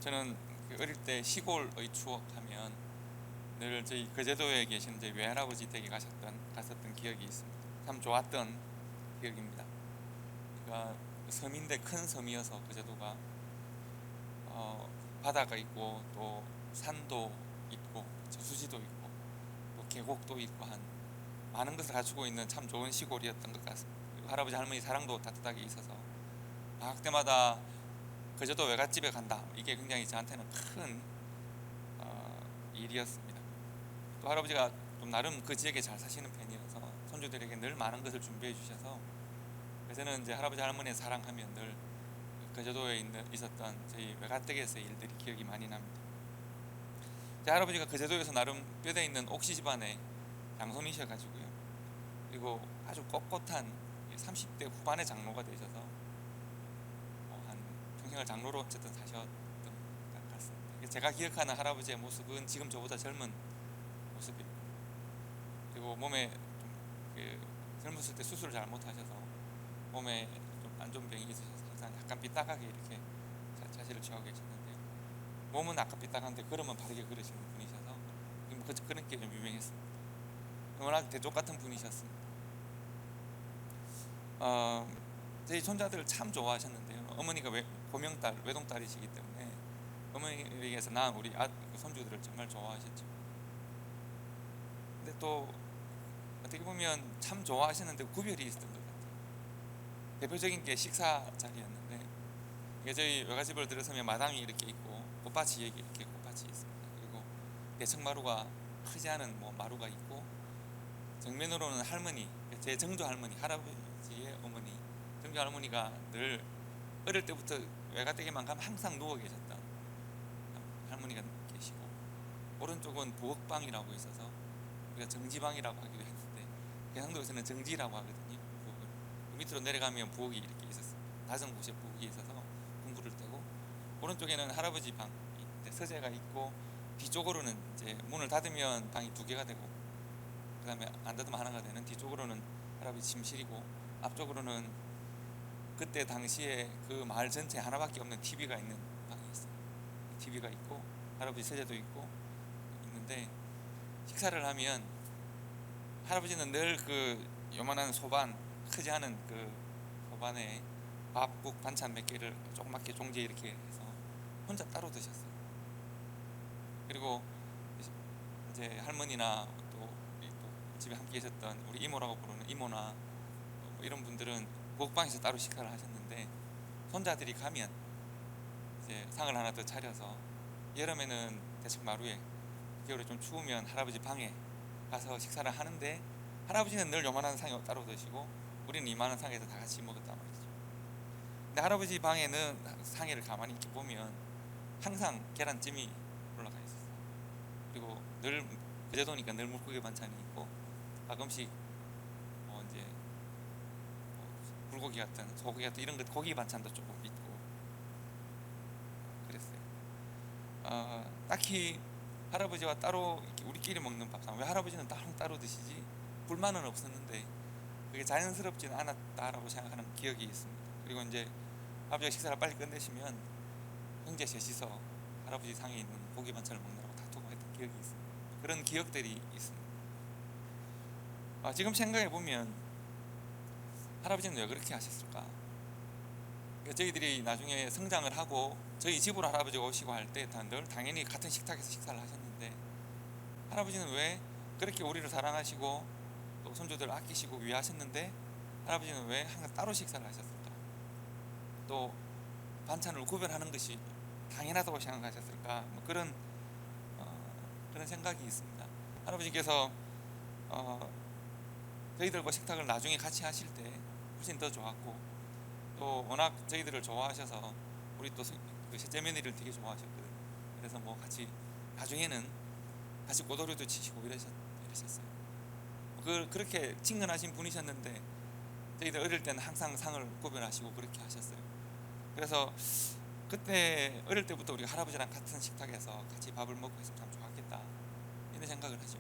저는 어릴 때 시골의 추억하면 늘 저희 거제도에 계신 저희 외할아버지 댁에 갔었던 기억이 있습니다. 참 좋았던 기억입니다. 그러니까 섬인데 큰 섬이어서 거제도가 바다가 있고 또 산도 있고 저수지도 있고 또 계곡도 있고 한 많은 것을 갖추고 있는 참 좋은 시골이었던 것 같습니다. 그리고 할아버지 할머니 사랑도 따뜻하게 있어서 방학 때마다 거제도 외갓집에 간다, 이게 굉장히 저한테는 큰 일이었습니다. 또 할아버지가 좀 나름 그 지역에 잘 사시는 편이어서 손주들에게 늘 많은 것을 준비해 주셔서, 그래서 저는 이제 할아버지 할머니의 사랑하면 늘 거제도에 있었던 저희 외갓댁에서의 일들이 기억이 많이 납니다. 제 할아버지가 거제도에서 나름 뼈대 있는 옥시 집안의 장손이셔가지고요. 그리고 아주 꼿꼿한 30대 후반의 장로가 되셔서 한 평생을 장로로 어쨌든 사셨던 것 같습니다. 제가 기억하는 할아버지의 모습은 지금 저보다 젊은 모습입니다. 그리고 몸에 젊었을 때 수술을 잘 못하셔서 몸에 좀 안 좋은 병이 있으셔서 항상 약간 삐딱하게 이렇게 자세를 취하고 계셨는데, 몸은 아까 삐딱한데 걸으면 바르게 걸으시는 분이셔서 그런 게 좀 유명했습니다. 워낙 대쪽 같은 분이셨습니다. 저희 손자들을 참 좋아하셨는데요. 어머니가 고명딸, 외동딸이시기 때문에 어머니에게서 낳은 우리 손주들을 정말 좋아하셨죠. 근데 또 어떻게 보면 참 좋아하셨는데 구별이 있었던 것 같아요. 대표적인 게 식사 자리였는데, 이게 저희 외갓집을 들어서면 마당이 이렇게 있고 꽃밭이 이렇게 꽃밭이 있습니다. 그리고 대청마루가 크지 않은 마루가 있고, 정면으로는 할머니, 제 정조 할머니, 할아버지의 어머니, 정조 할머니가 늘 어릴 때부터 외갓댁에만 가면 항상 누워 계셨던 할머니가 계시고, 오른쪽은 부엌방이라고 있어서 우리가 정지방이라고 하기도 했는데 경상도에서는 정지라고 하거든요. 부엌을. 그 밑으로 내려가면 부엌이 이렇게 있었습니다. 낮은 곳에 부엌이 있어서 공부를 떼고, 오른쪽에는 할아버지 방, 서재가 있고, 뒤쪽으로는 이제 문을 닫으면 방이 두 개가 되고, 그 다음에 안 닫으면 하나가 되는, 뒤쪽으로는 할아버지 침실이고, 앞쪽으로는 그때 당시에 그 마을 전체에 하나밖에 없는 TV가 있는 방이 있어요. TV가 있고 할아버지 서재도 있고 있는데, 식사를 하면 할아버지는 늘 그 요만한 소반, 크지 않은 그 소반에 밥, 국, 반찬 몇 개를 조그맣게 종지에 이렇게 해서 혼자 따로 드셨어요. 그리고 이제 할머니나 또 집에 함께 계셨던 우리 이모라고 부르는 이모나 이런 분들은 부엌방에서 따로 식사를 하셨는데, 손자들이 가면 이제 상을 하나 더 차려서, 여름에는 대청마루에, 겨울에 좀 추우면 할아버지 방에 가서 식사를 하는데, 할아버지는 늘 요만한 상에 따로 드시고 우리는 이만한 상에서 다 같이 먹었단 말이죠. 근데 할아버지 방에는 상에를 가만히 이렇게 보면 항상 계란찜이 올라가 있었어요. 그리고 늘 그제도니까 늘 물고기 반찬이 있고, 가끔씩 이제 불고기 같은, 소고기 같은 이런 것, 고기 반찬도 조금 있고 그랬어요. 딱히 할아버지와 따로 우리끼리 먹는 밥상, 왜 할아버지는 따로 드시지? 불만은 없었는데 그게 자연스럽지는 않았다라고 생각하는 기억이 있습니다. 그리고 이제 아버지가 식사를 빨리 끝내시면 형제 셋이서 할아버지 상에 있는 고기 반찬을 먹느라고 다투고 했던 기억이 있습니다. 그런 기억들이 있습니다. 지금 생각해 보면 할아버지는 왜 그렇게 하셨을까? 그러니까 저희들이 나중에 성장을 하고 저희 집으로 할아버지가 오시고 할 때 늘 당연히 같은 식탁에서 식사를 하셨는데, 할아버지는 왜 그렇게 우리를 사랑하시고 또 손주들을 아끼시고 위하셨는데 할아버지는 왜 항상 따로 식사를 하셨을까? 또 반찬을 구별하는 것이 당연하다고 생각하셨을까? 그런 생각이 있습니다. 할아버지께서 저희들과 식탁을 나중에 같이 하실 때 훨씬 더 좋았고, 또 워낙 저희들을 좋아하셔서 우리 또 셋째 며느리를 되게 좋아하셨거든요. 그래서 같이 나중에는 같이 꼬돌이도 치시고 이러셨어요. 그렇게 친근하신 분이셨는데 저희들 어릴 때는 항상 상을 구별하시고 그렇게 하셨어요. 그래서 그때 어릴 때부터 우리가 할아버지랑 같은 식탁에서 같이 밥을 먹고 있으면 참 좋았겠다, 이런 생각을 하죠.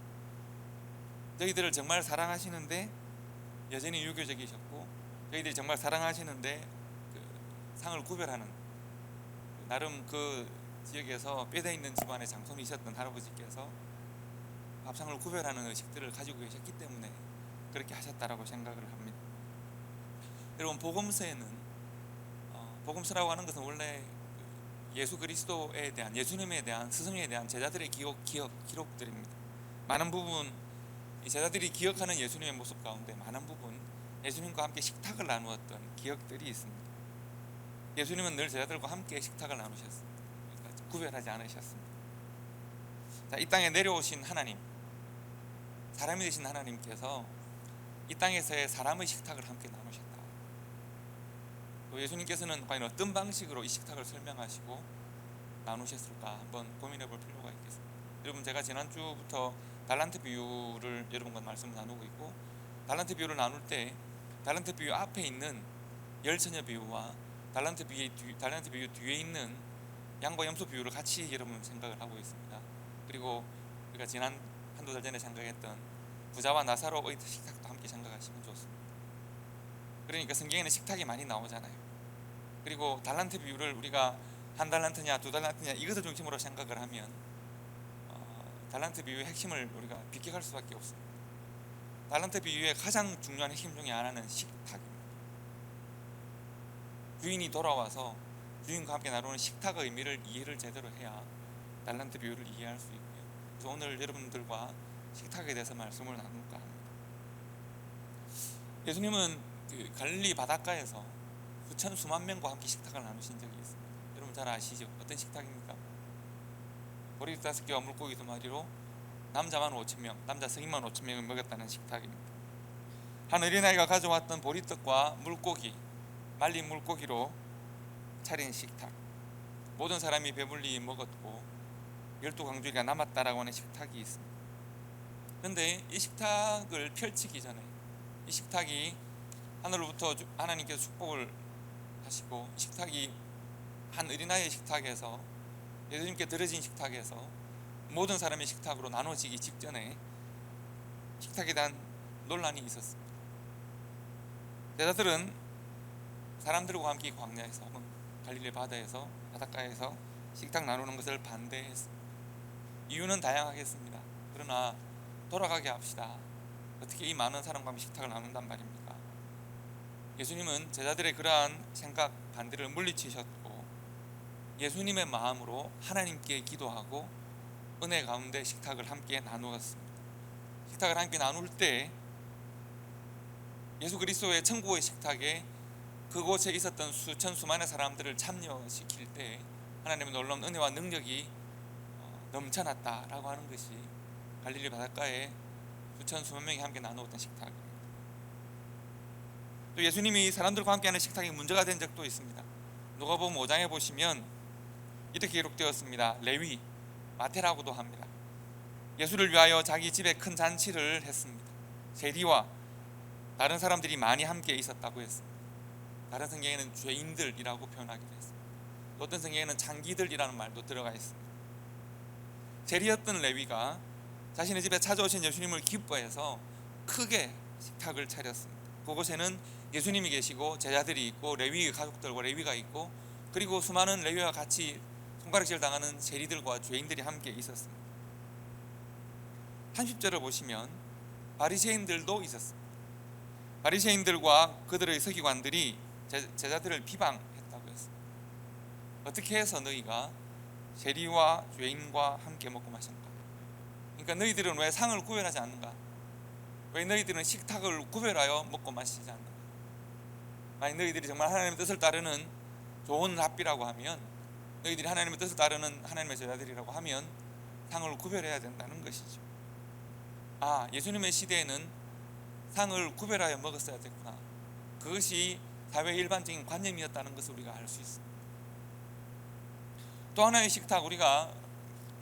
저희들을 정말 사랑하시는데 여전히 유교적이셨고, 저희들이 정말 사랑하시는데 그 상을 구별하는 나름 그 지역에서 뼈대 있는 집안의 장손이셨던 할아버지께서 밥상을 구별하는 의식들을 가지고 계셨기 때문에 그렇게 하셨다라고 생각을 합니다. 여러분, 복음서에는 복음서라고 하는 것은 원래 예수 그리스도에 대한, 예수님에 대한, 스승에 대한 제자들의 기록들입니다. 많은 부분 이 제자들이 기억하는 예수님의 모습 가운데 많은 부분 예수님과 함께 식탁을 나누었던 기억들이 있습니다. 예수님은 늘 제자들과 함께 식탁을 나누셨습니다. 그러니까 구별하지 않으셨습니다. 자, 이 땅에 내려오신 하나님, 사람이 되신 하나님께서 이 땅에서의 사람의 식탁을 함께 나누셨다. 또 예수님께서는 과연 어떤 방식으로 이 식탁을 설명하시고 나누셨을까 한번 고민해 볼 필요가 있겠습니다. 여러분, 제가 지난주부터 달란트 비유를 여러분과 말씀을 나누고 있고, 달란트 비유를 나눌 때 달란트 비유 앞에 있는 열처녀 비유와 달란트 비유 뒤에 있는 양과 염소 비유를 같이 여러분 생각을 하고 있습니다. 그리고 우리가 지난 한두 달 전에 생각했던 부자와 나사로의 식탁도 함께 생각하시면 좋습니다. 그러니까 성경에는 식탁이 많이 나오잖아요. 그리고 달란트 비유를 우리가 한 달란트냐 두 달란트냐 이것을 중심으로 생각을 하면 달란트 비유의 핵심을 우리가 비껴갈 수밖에 없습니다. 달란트 비유의 가장 중요한 핵심 중에 하나는 식탁입니다. 주인이 돌아와서 주인과 함께 나누는 식탁의 의미를 이해를 제대로 해야 달란트 비유를 이해할 수 있고요. 그래서 오늘 여러분들과 식탁에 대해서 말씀을 나눌까 합니다. 예수님은 그 갈릴리 바닷가에서 수천 수만 명과 함께 식탁을 나누신 적이 있습니다. 여러분 잘 아시죠? 어떤 식탁입니까? 보리 5개와 물고기 2마리로 남자만 5,000명, 남자 성인만 5,000명을 먹였다는 식탁입니다. 한 어린아이가 가져왔던 보리떡과 물고기, 말린 물고기로 차린 식탁. 모든 사람이 배불리 먹었고 12광주리가 남았다라고 하는 식탁이 있습니다. 그런데 이 식탁을 펼치기 전에 이 식탁이 하늘로부터 하나님께서 축복을 하시고 식탁이 한 어린아이의 식탁에서 예수님께 드려진 식탁에서 모든 사람의 식탁으로 나눠지기 직전에 식탁에 대한 논란이 있었습니다. 제자들은 사람들과 함께 광야에서 혹은 갈릴리 바다에서 바닷가에서 식탁 나누는 것을 반대했습니다. 이유는 다양하겠습니다. 그러나 돌아가게 합시다. 어떻게 이 많은 사람과 함께 식탁을 나눈단 말입니까? 예수님은 제자들의 그러한 생각 반대를 물리치셨고 예수님의 마음으로 하나님께 기도하고 은혜 가운데 식탁을 함께 나누었습니다. 식탁을 함께 나눌 때 예수 그리스도의 천국의 식탁에 그곳에 있었던 수천 수만의 사람들을 참여시킬 때 하나님의 놀라운 은혜와 능력이 넘쳐났다라고 하는 것이 갈릴리 바닷가에 수천 수만 명이 함께 나누었던 식탁입니다. 또 예수님이 사람들과 함께하는 식탁이 문제가 된 적도 있습니다. 누가복음 5장에 보시면 이렇게 기록되었습니다. 레위, 마태라고도 합니다. 예수를 위하여 자기 집에 큰 잔치를 했습니다. 세리와 다른 사람들이 많이 함께 있었다고 했습니다. 다른 성경에는 죄인들이라고 표현하기도 했습니다. 어떤 성경에는 창기들이라는 말도 들어가 있습니다. 세리였던 레위가 자신의 집에 찾아오신 예수님을 기뻐해서 크게 식탁을 차렸습니다. 그곳에는 예수님이 계시고 제자들이 있고 레위의 가족들과 레위가 있고 그리고 수많은 레위와 같이 손가락질 당하는 세리들과 죄인들이 함께 있었습니다. 30절을 보시면 바리새인들도 있었습니다. 바리새인들과 그들의 서기관들이 제자들을 비방했다고 했습니다. 어떻게 해서 너희가 세리와 죄인과 함께 먹고 마셨는가? 그러니까 너희들은 왜 상을 구별하지 않는가? 왜 너희들은 식탁을 구별하여 먹고 마시지 않는가? 만약 너희들이 정말 하나님의 뜻을 따르는 좋은 랍비라고 하면, 너희들이 하나님의 뜻을 따르는 하나님의 제자들이라고 하면 상을 구별해야 된다는 것이죠. 아, 예수님의 시대에는 상을 구별하여 먹었어야 됐구나. 그것이 사회 일반적인 관념이었다는 것을 우리가 알 수 있습니다. 또 하나의 식탁, 우리가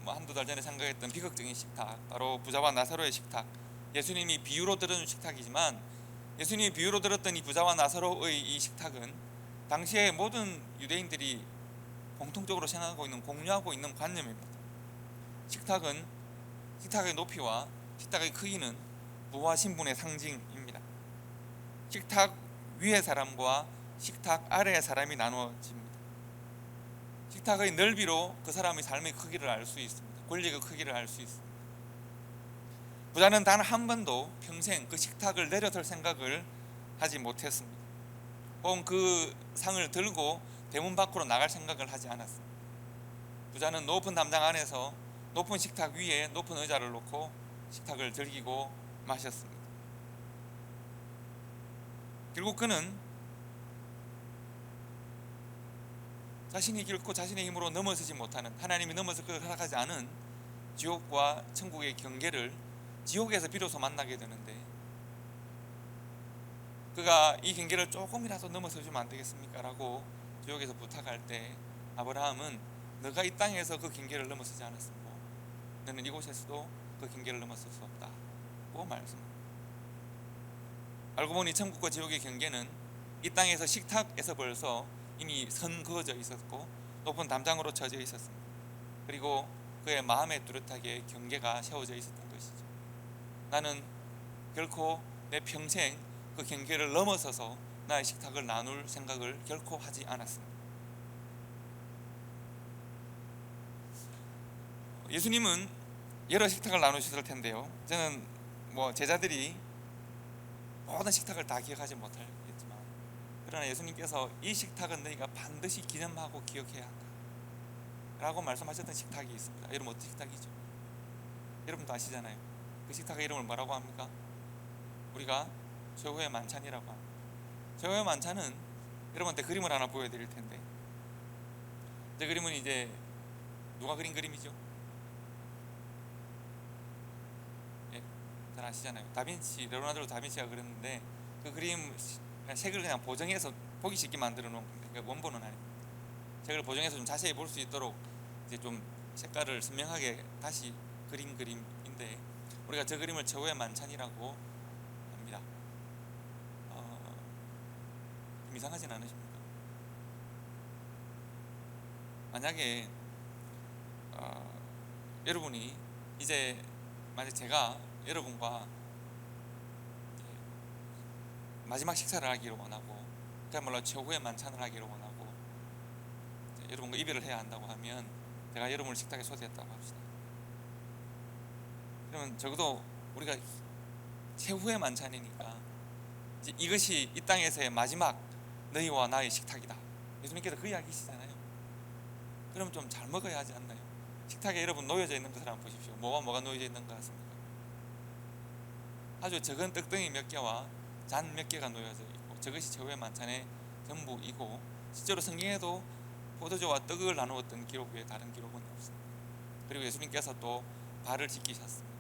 한두 달 전에 생각했던 비극적인 식탁, 바로 부자와 나사로의 식탁. 예수님이 비유로 들어준 식탁이지만 예수님이 비유로 들었던 이 부자와 나사로의 이 식탁은 당시에 모든 유대인들이 공통적으로 생각하고 있는, 공유하고 있는 관념입니다. 식탁의 높이와 식탁의 크기는 부와 신분의 상징입니다. 식탁 위의 사람과 식탁 아래의 사람이 나누어집니다. 식탁의 넓이로 그 사람의 삶의 크기를 알 수 있습니다. 권력의 크기를 알 수 있습니다. 부자는 단 한 번도 평생 그 식탁을 내려들 생각을 하지 못했습니다. 혹은 그 상을 들고 대문 밖으로 나갈 생각을 하지 않았습니다. 부자는 높은 담장 안에서 높은 식탁 위에 높은 의자를 놓고 식탁을 즐기고 마셨습니다. 결국 그는 자신이 결코 자신의 힘으로 넘어서지 못하는, 하나님이 넘어서 그를 허락하지 않은 지옥과 천국의 경계를 지옥에서 비로소 만나게 되는데, 그가 이 경계를 조금이라도 넘어서 주면 안 되겠습니까? 라고 지옥에서 부탁할 때 아브라함은 너가 이 땅에서 그 경계를 넘어서지 않았으므로 너는 이곳에서도 그 경계를 넘어설 수 없다고 말씀합니다. 알고 보니 천국과 지옥의 경계는 이 땅에서 식탁에서 벌써 이미 선 그어져 있었고 높은 담장으로 쳐져 있었습니다. 그리고 그의 마음에 뚜렷하게 경계가 세워져 있었던 것이죠. 나는 결코 내 평생 그 경계를 넘어서서 나의 식탁을 나눌 생각을 결코 하지 않았습니다. 예수님은 여러 식탁을 나누셨을 텐데요, 저는 제자들이 모든 식탁을 다 기억하지 못하겠지만, 그러나 예수님께서 이 식탁은 너희가 반드시 기념하고 기억해야 한다 라고 말씀하셨던 식탁이 있습니다. 여러분 어떤 식탁이죠? 여러분도 아시잖아요. 그 식탁의 이름을 뭐라고 합니까? 우리가 최후의 만찬이라고 합니다. 최후의 만찬은 여러분한테 그림을 하나 보여드릴 텐데, 이 그림은 이제 누가 그린 그림이죠? 예, 잘 아시잖아요. 레오나르도 다빈치가 그렸는데, 그 그림 색을 그냥 보정해서 보기 쉽게 만들어 놓은 겁니다. 그러니까 원본은 아닙니다. 색을 보정해서 좀 자세히 볼 수 있도록 이제 좀 색깔을 선명하게 다시 그린 그림인데, 우리가 저 그림을 최후의 만찬이라고 합니다. 좀 이상하진 않으십니까? 만약에 여러분이 이제 만약 제가 여러분과 마지막 식사를 하기를 원하고, 그야말로 최후의 만찬을 하기를 원하고, 여러분과 이별을 해야 한다고 하면 제가 여러분을 식탁에 초대했다고 합시다. 그러면 적어도 우리가 최후의 만찬이니까 이제 이것이 이 땅에서의 마지막 너희와 나의 식탁이다, 예수님께서 그 이야기시잖아요. 그럼 좀 잘 먹어야 하지 않나요? 식탁에 여러분 놓여져 있는 것을 한번 보십시오. 뭐가 놓여져 있는 것 같습니까? 아주 적은 떡덩이 몇 개와 잔 몇 개가 놓여져 있고, 저것이 최후의 만찬의 전부이고, 실제로 성경에도 포도주와 떡을 나누었던 기록 외에 다른 기록은 없습니다. 그리고 예수님께서 또 발을 씻기셨습니다.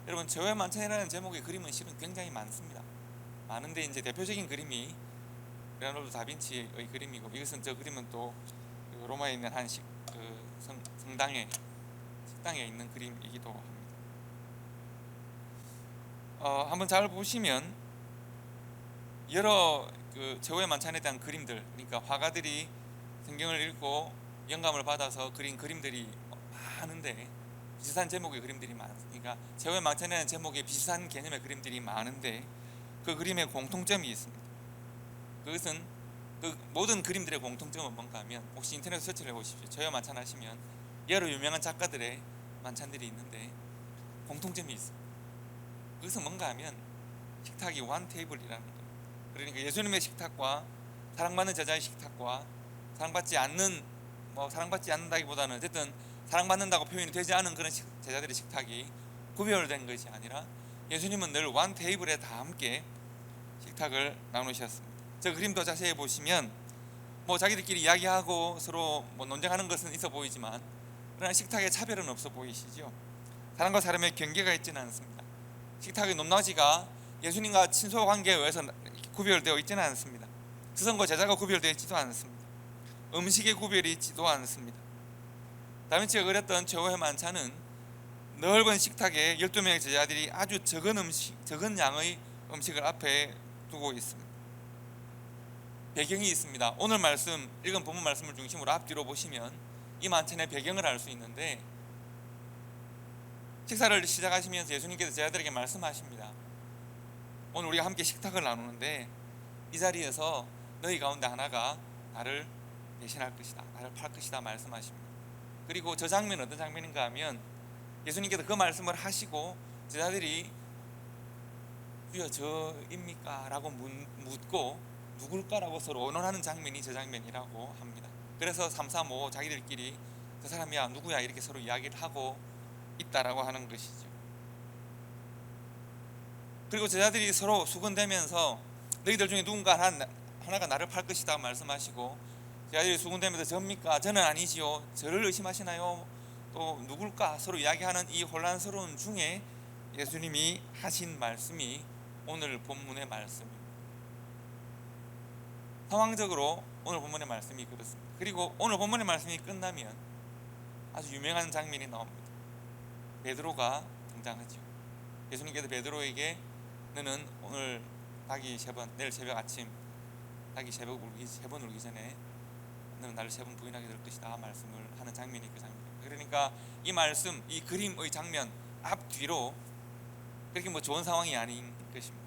여러분, 최후의 만찬이라는 제목의 그림은 실은 굉장히 많습니다. 많은데 이제 대표적인 그림이 레오나르도 다빈치의 그림이고, 이것은 저 그림은 또 로마에 있는 한 식당에 있는 그림이기도 합니다. 한번 잘 보시면 여러 그 최후의 만찬에 대한 그림들, 그러니까 화가들이 성경을 읽고 영감을 받아서 그린 그림들이 많은데, 비슷한 제목의 그림들이 많으니까 최후의 만찬이라는 제목의 비슷한 개념의 그림들이 많은데, 그 그림에 공통점이 있습니다. 그것은 그 모든 그림들의 공통점은 뭔가 하면, 혹시 인터넷 서치를 해보십시오. 최후의 만찬 하시면 여러 유명한 작가들의 만찬들이 있는데 공통점이 있습니다. 그것은 뭔가 하면 식탁이 원 테이블이라는 겁니다. 그러니까 예수님의 식탁과 사랑받는 제자의 식탁과 사랑받지 않는다기보다는 어쨌든 사랑받는다고 표현이 되지 않은 그런 제자들의 식탁이 구별된 것이 아니라, 예수님은 늘 원 테이블에 다 함께 식탁을 나누셨습니다. 저 그림도 자세히 보시면 자기들끼리 이야기하고 서로 논쟁하는 것은 있어 보이지만, 그러나 식탁에 차별은 없어 보이시죠? 사람과 사람의 경계가 있지는 않습니다. 식탁의 높낮이가 예수님과 친소 관계에 의해서 구별되어 있지는 않습니다. 스승과 제자가 구별되어 있지도 않습니다. 음식의 구별이 있지도 않습니다. 다빈치가 그렸던 최후의 만찬은 넓은 식탁에 12명의 제자들이 아주 적은 양의 음식을 앞에 두고 있습니다. 배경이 있습니다. 오늘 말씀, 읽은 본문 말씀을 중심으로 앞뒤로 보시면 이 만찬의 배경을 알 수 있는데, 식사를 시작하시면서 예수님께서 제자들에게 말씀하십니다. 오늘 우리가 함께 식탁을 나누는데 이 자리에서 너희 가운데 하나가 나를 대신할 것이다, 나를 팔 것이다 말씀하십니다. 그리고 저 장면은 어떤 장면인가 하면 예수님께서 그 말씀을 하시고 제자들이 주여 저입니까? 라고 묻고 누굴까라고 서로 언론하는 장면이 저 장면이라고 합니다. 그래서 3, 4, 5 자기들끼리 저 사람이야 누구야 이렇게 서로 이야기를 하고 있다라고 하는 것이죠. 그리고 제자들이 서로 수군대면서 너희들 중에 누군가 하나가 나를 팔 것이다 말씀하시고 제자들이 수군대면서 저입니까? 저는 아니지요. 저를 의심하시나요? 또 누굴까? 서로 이야기하는 이 혼란스러운 중에 예수님이 하신 말씀이 오늘 본문의 말씀입니다. 상황적으로 오늘 본문의 말씀이 그렇습니다. 그리고 오늘 본문의 말씀이 끝나면 아주 유명한 장면이 나옵니다. 베드로가 등장하죠. 예수님께서 베드로에게 너는 오늘 닭이 3번, 내일 새벽 아침 닭이 새벽 울기 3번 울기 전에 너는 나를 3번 부인하게 될 것이다 말씀을 하는 장면이 그 장면입니다. 그러니까 이 말씀, 이 그림의 장면 앞뒤로 그렇게 좋은 상황이 아닌 것입니다.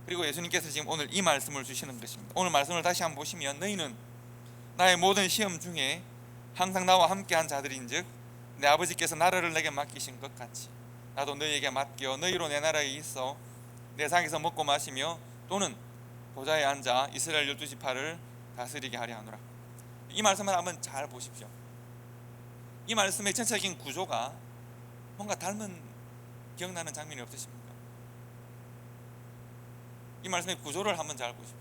그리고 예수님께서 지금 오늘 이 말씀을 주시는 것입니다. 오늘 말씀을 다시 한번 보시면 너희는 나의 모든 시험 중에 항상 나와 함께한 자들인즉 내 아버지께서 나라를 내게 맡기신 것 같이 나도 너희에게 맡겨 너희로 내 나라에 있어 내 상에서 먹고 마시며 또는 보좌에 앉아 이스라엘 12지파를 다스리게 하려 하노라. 이 말씀을 한번 잘 보십시오. 이 말씀의 전체적인 구조가 뭔가 닮은 기억나는 장면이 없으십니까? 이 말씀의 구조를 한번 잘 보십시오.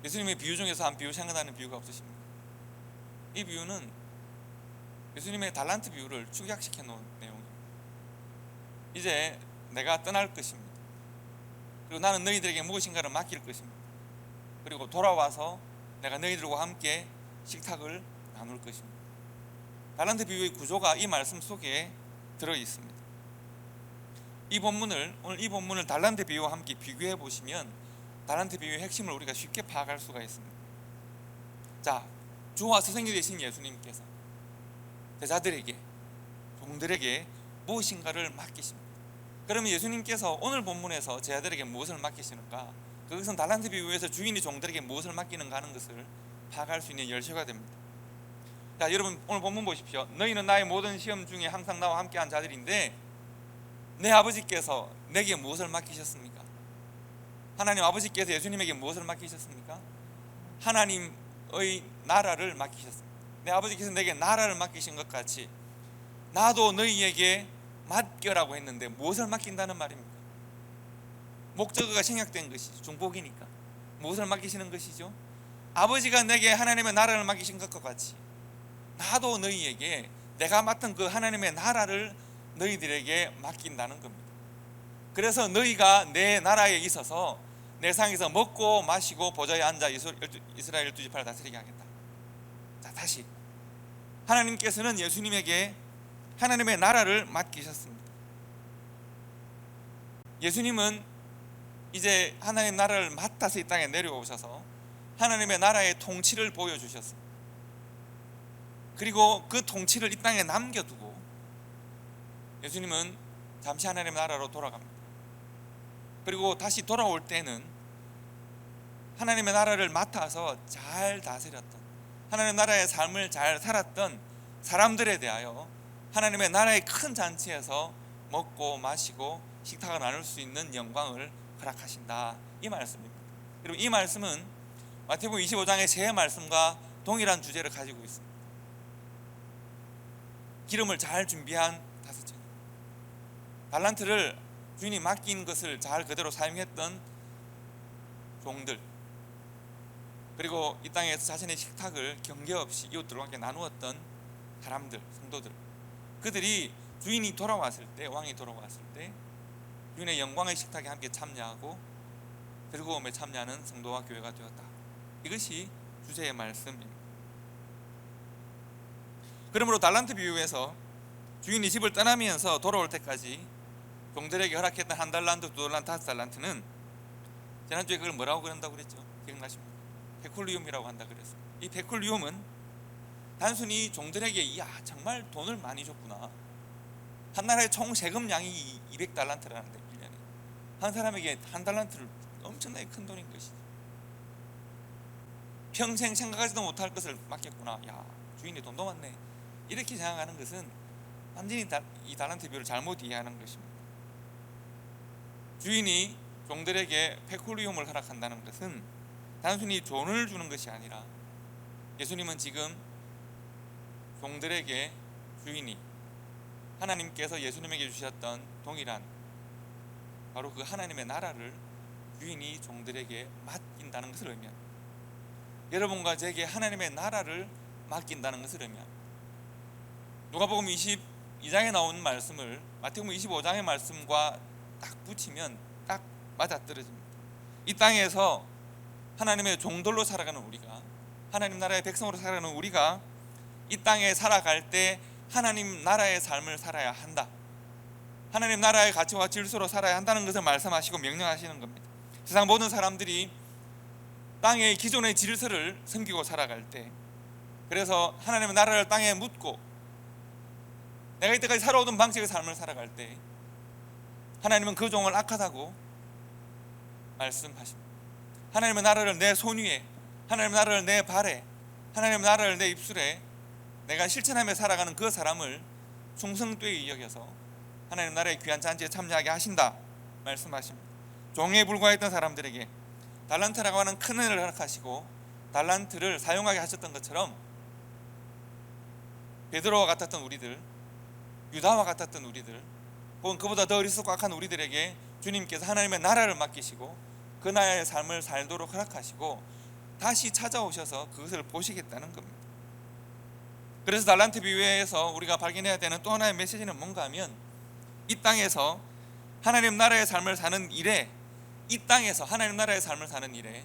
예수님의 비유 중에서 한 비유 생각나는 비유가 없으십니까? 이 비유는 예수님의 달란트 비유를 축약시켜 놓은 내용입니다. 이제 내가 떠날 것입니다. 그리고 나는 너희들에게 무엇인가를 맡길 것입니다. 그리고 돌아와서 내가 너희들과 함께 식탁을 나눌 것입니다. 달란트 비유의 구조가 이 말씀 속에 들어 있습니다. 오늘 이 본문을 달란트 비유와 함께 비교해 보시면 달란트 비유의 핵심을 우리가 쉽게 파악할 수가 있습니다. 자, 주와 스승이 되신 예수님께서 제자들에게, 종들에게 무엇인가를 맡기십니다. 그러면 예수님께서 오늘 본문에서 제자들에게 무엇을 맡기시는가? 그것은 달란트 비유에서 주인이 종들에게 무엇을 맡기는가 하는 것을 파악할 수 있는 열쇠가 됩니다. 자, 여러분 오늘 본문 보십시오. 너희는 나의 모든 시험 중에 항상 나와 함께한 자들인데 내 아버지께서 내게 무엇을 맡기셨습니까? 하나님 아버지께서 예수님에게 무엇을 맡기셨습니까? 하나님의 나라를 맡기셨습니다. 내 아버지께서 내게 나라를 맡기신 것 같이 나도 너희에게 맡겨라고 했는데 무엇을 맡긴다는 말입니까? 목적어가 생략된 것이죠. 중복이니까 무엇을 맡기시는 것이죠? 아버지가 내게 하나님의 나라를 맡기신 것과 같이 나도 너희에게 내가 맡은 그 하나님의 나라를 너희들에게 맡긴다는 겁니다. 그래서 너희가 내 나라에 있어서 내 상에서 먹고 마시고 보좌에 앉아 이스라엘 12지파를 다스리게 하겠다. 자, 다시 하나님께서는 예수님에게 하나님의 나라를 맡기셨습니다. 예수님은 이제 하나님의 나라를 맡아서 이 땅에 내려오셔서 하나님의 나라의 통치를 보여주셨습니다. 그리고 그 통치를 이 땅에 남겨두고 예수님은 잠시 하나님의 나라로 돌아갑니다. 그리고 다시 돌아올 때는 하나님의 나라를 맡아서 잘 다스렸던, 하나님의 나라의 삶을 잘 살았던 사람들에 대하여 하나님의 나라의 큰 잔치에서 먹고 마시고 식탁을 나눌 수 있는 영광을 허락하신다, 이 말씀입니다. 그리고 이 말씀은 마태복음 25장의 제 말씀과 동일한 주제를 가지고 있습니다. 기름을 잘 준비한 5천, 달란트를 주인이 맡긴 것을 잘 그대로 사용했던 종들, 그리고 이 땅에서 자신의 식탁을 경계 없이 이웃들과 함께 나누었던 사람들, 성도들, 그들이 주인이 돌아왔을 때, 왕이 돌아왔을 때 주인의 영광의 식탁에 함께 참여하고 즐거움에 참여하는 성도와 교회가 되었다. 이것이 주제의 말씀입니다. 그러므로 달란트 비유에서 주인이 집을 떠나면서 돌아올 때까지 종들에게 허락했던 1달란트, 2달란트, 5달란트는 지난주에 그걸 뭐라고 그런다고 그랬죠? 기억나십니까? 페쿨리움이라고 한다 그랬어요. 이 페쿨리움은 단순히 종들에게 이야 정말 돈을 많이 줬구나, 한 나라의 총 세금량이 200달란트라는데 1년에 한 사람에게 1달란트를 엄청나게 큰 돈인 것이죠. 평생 생각하지도 못할 것을 맡겼구나. 야, 주인이 돈도 많네. 이렇게 생각하는 것은 완전히 이 달란트 비유를 잘못 이해하는 것입니다. 주인이 종들에게 페쿠리움을 허락한다는 것은 단순히 돈을 주는 것이 아니라, 예수님은 지금 종들에게 주인이 하나님께서 예수님에게 주셨던 동일한 바로 그 하나님의 나라를 주인이 종들에게 맡긴다는 것을 의미합니다. 여러분과 제게 하나님의 나라를 맡긴다는 것을 의미합니다. 누가복음 22장에 나오는 말씀을 마태복음 25장의 말씀과 딱 붙이면 딱 맞아떨어집니다. 이 땅에서 하나님의 종들로 살아가는 우리가, 하나님 나라의 백성으로 살아가는 우리가 이 땅에 살아갈 때 하나님 나라의 삶을 살아야 한다, 하나님 나라의 가치와 질서로 살아야 한다는 것을 말씀하시고 명령하시는 겁니다. 세상 모든 사람들이 땅의 기존의 질서를 섬기고 살아갈 때, 그래서 하나님의 나라를 땅에 묻고 내가 이때까지 살아오던 방식의 삶을 살아갈 때 하나님은 그 종을 악하다고 말씀하십니다. 하나님의 나라를 내 손 위에, 하나님의 나라를 내 발에, 하나님의 나라를 내 입술에 내가 실천하며 살아가는 그 사람을 충성되이 여겨서 하나님 나라의 귀한 잔치에 참여하게 하신다 말씀하십니다. 종에 불과했던 사람들에게 달란트라고 하는 큰 은혜를 허락하시고 달란트를 사용하게 하셨던 것처럼 베드로와 같았던 우리들, 유다와 같았던 우리들, 혹은 그보다 더 어리석고 악한 우리들에게 주님께서 하나님의 나라를 맡기시고 그 나라의 삶을 살도록 허락하시고 다시 찾아오셔서 그것을 보시겠다는 겁니다. 그래서 달란트 비유에서 우리가 발견해야 되는 또 하나의 메시지는 뭔가 하면, 이 땅에서 하나님 나라의 삶을 사는 일에, 이 땅에서 하나님 나라의 삶을 사는 일에,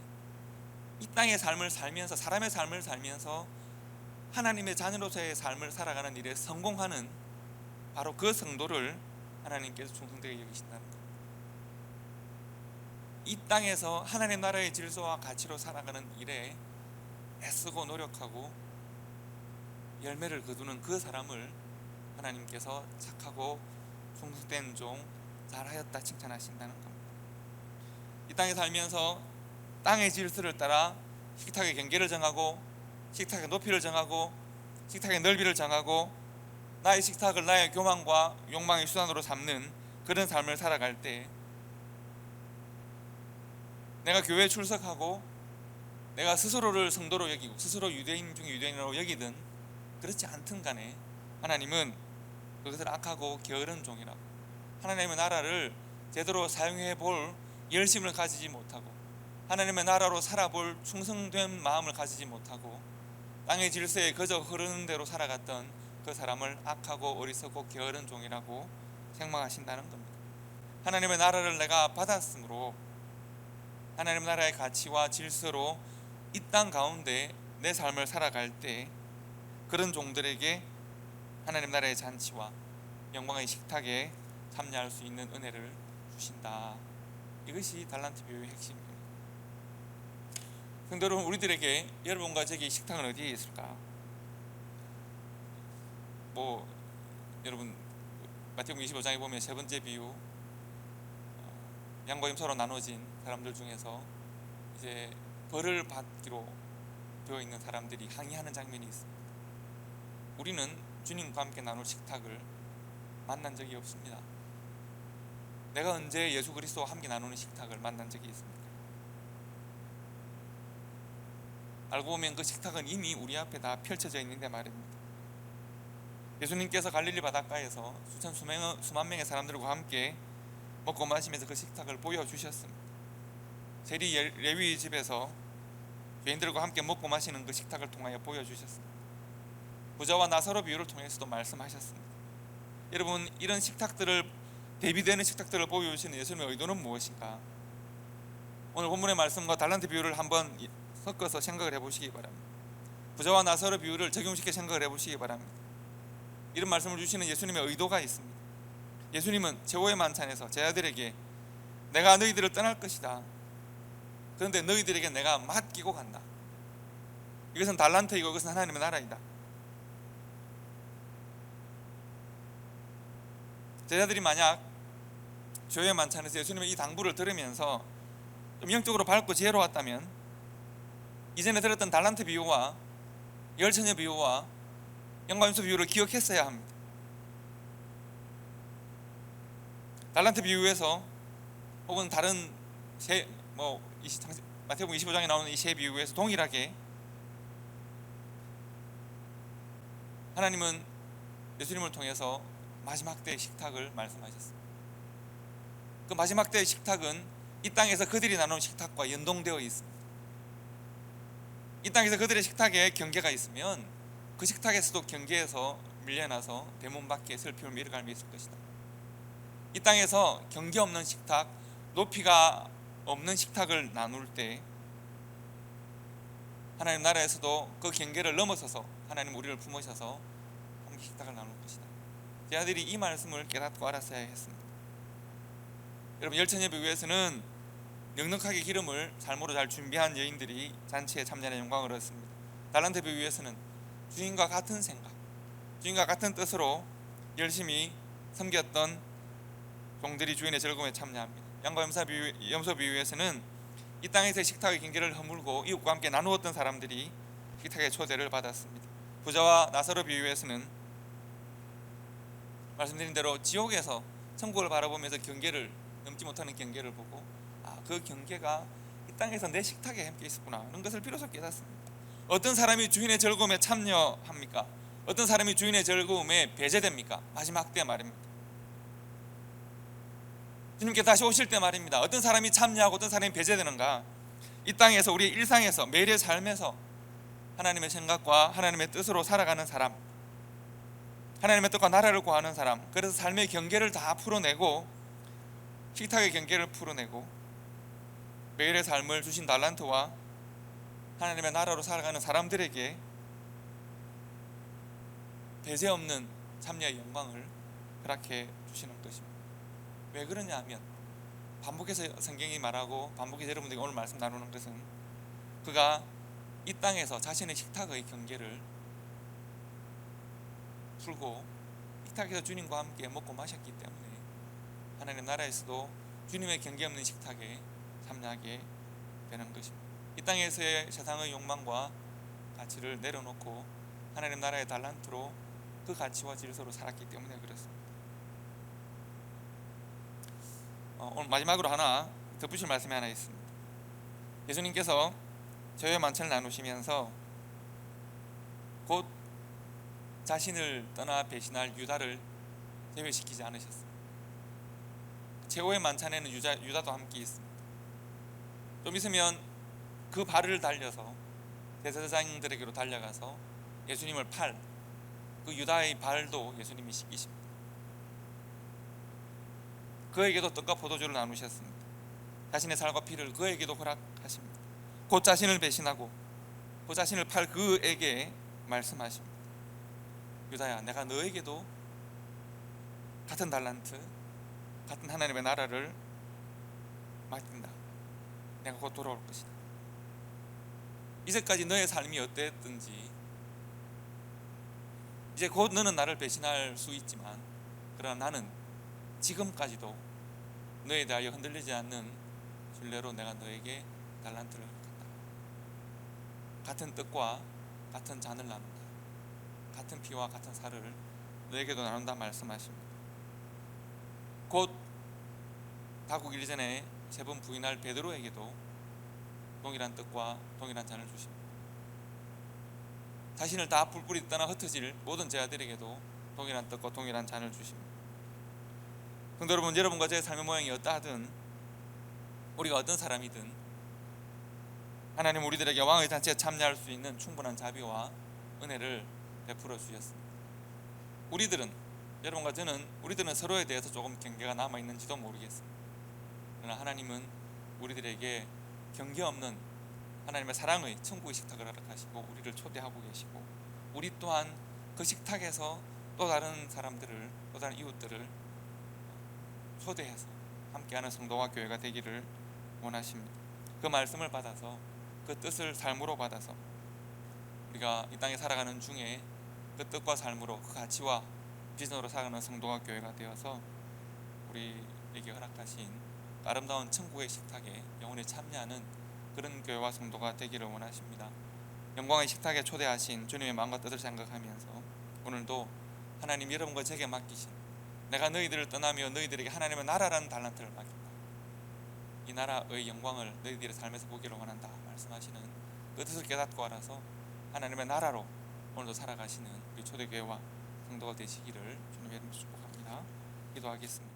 이 땅의 삶을 살면서, 사람의 삶을 살면서 하나님의 자녀로서의 삶을 살아가는 일에 성공하는 바로 그 성도를 하나님께서 충성되게 여기신다는 겁니다. 이 땅에서 하나님 나라의 질서와 가치로 살아가는 일에 애쓰고 노력하고 열매를 거두는 그 사람을 하나님께서 착하고 충성된 종, 잘하였다 칭찬하신다는 겁니다. 이 땅에 살면서 땅의 질서를 따라 식탁의 경계를 정하고, 식탁의 높이를 정하고, 식탁의 넓이를 정하고, 나의 식탁을 나의 교만과 욕망의 수단으로 삼는 그런 삶을 살아갈 때, 내가 교회에 출석하고 내가 스스로를 성도로 여기고 스스로 유대인 중에 유대인으로 여기든 그렇지 않든 간에 하나님은 그것을 악하고 게으른 종이라고, 하나님의 나라를 제대로 사용해 볼 열심을 가지지 못하고 하나님의 나라로 살아볼 충성된 마음을 가지지 못하고 땅의 질서에 그저 흐르는 대로 살아갔던 그 사람을 악하고 어리석고 게으른 종이라고 책망하신다는 겁니다. 하나님의 나라를 내가 받았으므로 하나님 나라의 가치와 질서로 이 땅 가운데 내 삶을 살아갈 때 그런 종들에게 하나님 나라의 잔치와 영광의 식탁에 참여할 수 있는 은혜를 주신다. 이것이 달란트 비유의 핵심입니다. 성도 여러분, 우리들에게, 여러분과 제게 식탁은 어디에 있을까? 여러분 마태복음 25장에 보면 세 번째 비유, 양과 임서로 나눠진 사람들 중에서 이제 벌을 받기로 되어 있는 사람들이 항의하는 장면이 있습니다. 우리는 주님과 함께 나눌 식탁을 만난 적이 없습니다. 내가 언제 예수 그리스도와 함께 나누는 식탁을 만난 적이 있습니까? 알고 보면 그 식탁은 이미 우리 앞에 다 펼쳐져 있는데 말입니다. 예수님께서 갈릴리 바닷가에서 수만 명의 사람들과 함께 먹고 마시면서 그 식탁을 보여주셨습니다. 세리 레위 집에서 죄인들과 함께 먹고 마시는 그 식탁을 통하여 보여주셨습니다. 부자와 나사로 비유를 통해서도 말씀하셨습니다. 여러분, 이런 식탁들을, 대비되는 식탁들을 보여주시는 예수님의 의도는 무엇인가? 오늘 본문의 말씀과 달란트 비유를 한번 섞어서 생각을 해보시기 바랍니다. 부자와 나사로 비유를 적용시켜 생각을 해보시기 바랍니다. 이런 말씀을 주시는 예수님의 의도가 있습니다. 예수님은 최후의 만찬에서 제자들에게 내가 너희들을 떠날 것이다, 그런데 너희들에게 내가 맡기고 간다. 이것은 달란트이고 이것은 하나님의 나라이다. 제자들이 만약 최후의 만찬에서 예수님의 이 당부를 들으면서 좀 영적으로 밝고 지혜로웠다면 이전에 들었던 달란트 비유와 열처녀 비유와 영감수 비유를 기억했어야 합니다. 달란트 비유에서 혹은 다른 마태복음 25장에 나오는 이 세 비유에서 동일하게 하나님은 예수님을 통해서 마지막 때의 식탁을 말씀하셨습니다. 그 마지막 때의 식탁은 이 땅에서 그들이 나눈 식탁과 연동되어 있습니다. 이 땅에서 그들의 식탁에 경계가 있으면 그 식탁에서도 경계에서 밀려나서 대문 밖에 슬픔을 밀어갈며 있을 것이다. 이 땅에서 경계 없는 식탁, 높이가 없는 식탁을 나눌 때 하나님 나라에서도 그 경계를 넘어서서 하나님 우리를 품으셔서 함께 식탁을 나눌 것이다. 제 아들이 이 말씀을 깨닫고 알았어야 했습니다. 여러분, 열처녀 비유에서는 넉넉하게 기름을 삶으로 잘 준비한 여인들이 잔치에 참여하는 영광을 얻습니다. 달란트 비유에서는 주인과 같은 생각, 주인과 같은 뜻으로 열심히 섬겼던 종들이 주인의 즐거움에 참여합니다. 양과 염소 비유에서는 이 땅에서의 식탁의 경계를 허물고 이웃과 함께 나누었던 사람들이 식탁의 초대를 받았습니다. 부자와 나사로 비유에서는 말씀드린 대로 지옥에서 천국을 바라보면서 경계를 넘지 못하는 경계를 보고 그 경계가 이 땅에서 내 식탁에 함께 있었구나 하는 것을 비로소 깨닫습니다. 어떤 사람이 주인의 즐거움에 참여합니까? 어떤 사람이 주인의 즐거움에 배제됩니까? 마지막 때 말입니다. 주님께 다시 오실 때 말입니다. 어떤 사람이 참여하고 어떤 사람이 배제되는가? 이 땅에서 우리의 일상에서 매일의 삶에서 하나님의 생각과 하나님의 뜻으로 살아가는 사람, 하나님의 뜻과 나라를 구하는 사람, 그래서 삶의 경계를 다 풀어내고 식탁의 경계를 풀어내고 매일의 삶을 주신 달란트와 하나님의 나라로 살아가는 사람들에게 배제 없는 참여의 영광을 허락해 주시는 것입니다. 왜 그러냐 하면 반복해서 성경이 말하고 반복해서 여러분들에게 오늘 말씀 나누는 것은 그가 이 땅에서 자신의 식탁의 경계를 풀고 식탁에서 주님과 함께 먹고 마셨기 때문에 하나님 나라에서도 주님의 경계 없는 식탁에 참여하게 되는 것입니다. 이 땅에서의 세상의 욕망과 가치를 내려놓고 하나님 나라의 달란트로 그 가치와 질서로 살았기 때문에 그렇습니다. 오늘 마지막으로 하나 덧붙일 말씀이 하나 있습니다. 예수님께서 저희와 만찬을 나누시면서 곧 자신을 떠나 배신할 유다를 제외시키지 않으셨습니다. 최후의 만찬에는 유다도 함께 있습니다. 좀 있으면 그 발을 달려서 대제사장들에게로 달려가서 예수님을 팔 그 유다의 발도 예수님이 씻기십니다. 그에게도 떡과 포도주를 나누셨습니다. 자신의 살과 피를 그에게도 허락하십니다. 곧 자신을 배신하고 곧 자신을 팔 그에게 말씀하십니다. 유다야, 내가 너에게도 같은 달란트, 같은 하나님의 나라를 맡긴다. 내가 곧 돌아올 것이다. 이제까지 너의 삶이 어땠든지 이제 곧 너는 나를 배신할 수 있지만 그러나 나는 지금까지도 너에 대하여 흔들리지 않는 신뢰로 내가 너에게 달란트를 갖다. 같은 뜻과 같은 잔을 나눈다. 같은 피와 같은 살을 너에게도 나눈다 말씀하십니다. 곧 다국 일전에 세 번 부인할 베드로에게도 동일한 뜻과 동일한 잔을 주십니다. 자신을 다 뿔뿔이 떠나 흩어질 모든 제자들에게도 동일한 뜻과 동일한 잔을 주십니다. 성도 여러분, 여러분과 제 삶의 모양이 어떠하든 우리가 어떤 사람이든 하나님 우리들에게 왕의 잔치에 참여할 수 있는 충분한 자비와 은혜를 베풀어 주셨습니다. 여러분과 저는 우리들은 서로에 대해서 조금 경계가 남아있는지도 모르겠습니다. 그러나 하나님은 우리들에게 경계 없는 하나님의 사랑의 천국의 식탁을 허락하시고 우리를 초대하고 계시고 우리 또한 그 식탁에서 또 다른 사람들을, 또 다른 이웃들을 초대해서 함께하는 성도와 교회가 되기를 원하십니다. 그 말씀을 받아서 그 뜻을 삶으로 받아서 우리가 이 땅에 살아가는 중에 그 뜻과 삶으로 그 가치와 비전으로 살아가는 성도와 교회가 되어서 우리에게 허락하신 아름다운 천국의 식탁에 영원히 참여하는 그런 교회와 성도가 되기를 원하십니다. 영광의 식탁에 초대하신 주님의 마음과 뜻을 생각하면서 오늘도 하나님 여러분과 제게 맡기신 내가 너희들을 떠나며 너희들에게 하나님의 나라라는 달란트를 맡긴다. 이 나라의 영광을 너희들의 삶에서 보기를 원한다 말씀하시는 그 뜻을 깨닫고 알아서 하나님의 나라로 오늘도 살아가시는 우리 초대교회와 성도가 되시기를 주님의 이름으로 축복합니다. 기도하겠습니다.